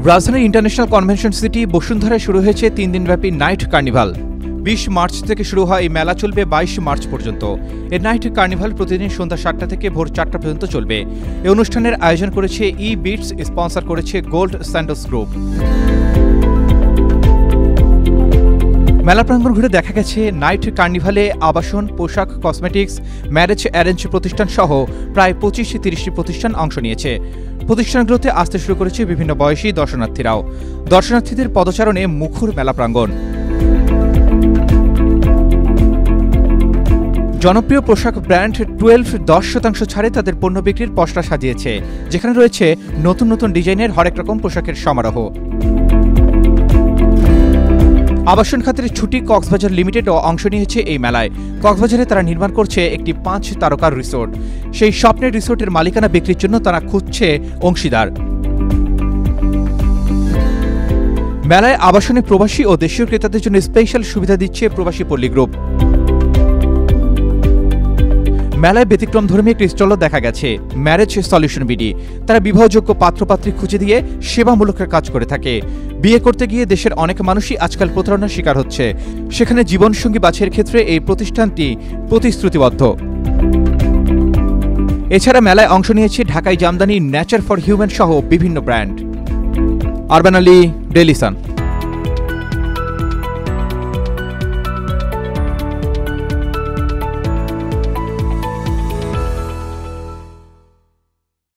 রাজধানীর international convention city বসুন্ধরায় শুরু হয়েছে 3 দিনব্যাপী নাইট কার্নিভাল। 20 মার্চ থেকে শুরু হয় এই মেলা, চলবে 22 মার্চ পর্যন্ত। এই নাইট কার্নিভাল প্রতিদিন সন্ধ্যা 7টা থেকে ভোর 4টা পর্যন্ত চলবে। এই অনুষ্ঠানের আয়োজন করেছে বিটস, স্পন্সর করেছে গোল্ড স্যান্ডলস গ্রুপ। মেলা প্রাঙ্গণ ঘুরে দেখা গেছে নাইট কার্নিভালে আবাসন, পোশাক, কসমেটিক্স, ম্যারেজ অ্যারেঞ্জ প্রতিষ্ঠান সহ প্রায় 25-30টি প্রতিষ্ঠান অংশ নিয়েছে। প্রতিষ্ঠানগুলোতে আসতে শুরু করেছে বিভিন্ন বয়সী দর্শনার্থীরাও। দর্শনার্থীদের পদচারণে মুখর মেলা প্রাঙ্গণ। জনপ্রিয় পোশাক ব্র্যান্ড 10% ছাড়ে তাদের পণ্য বিক্রির পসরা সাজিয়েছে, যেখানে রয়েছে নতুন নতুন ডিজাইনের হরেক রকম পোশাকের সমারোহ। আবাসন খাতের ছুটি কক্সবাজার লিমিটেডও অংশ নিয়েছে এই মেলায়। কক্সবাজারে তারা নির্মাণ করছে একটি 5 তারকার রিসোর্ট। সেই স্বপ্নের রিসোর্টের মালিকানা বিক্রির জন্য তারা খুঁজছে অংশীদার। মেলায় আবাসনে প্রবাসী ও দেশীয় ক্রেতাদের জন্য স্পেশাল সুবিধা দিচ্ছে প্রবাসী পল্লী গ্রুপ। মেলায় ব্যতিক্রমধর্মী একটি স্টলও দেখা গেছে, ম্যারেজ সলিউশন বিডি। তারা বিবাহযোগ্য পাত্রপাত্রী খুঁজে দিয়ে সেবামূলক কাজ করে থাকে। বিয়ে করতে গিয়ে দেশের অনেক মানুষই আজকাল প্রতারণার শিকার হচ্ছে, সেখানে জীবনসঙ্গী বাছাইয়ের ক্ষেত্রে এই প্রতিষ্ঠানটি প্রতিশ্রুতিবদ্ধ। এছাড়া মেলায় অংশ নিয়েছে ঢাকাই জামদানি, নেচার ফর হিউম্যান সহ বিভিন্ন brand. Urban Ali, Daily Sun.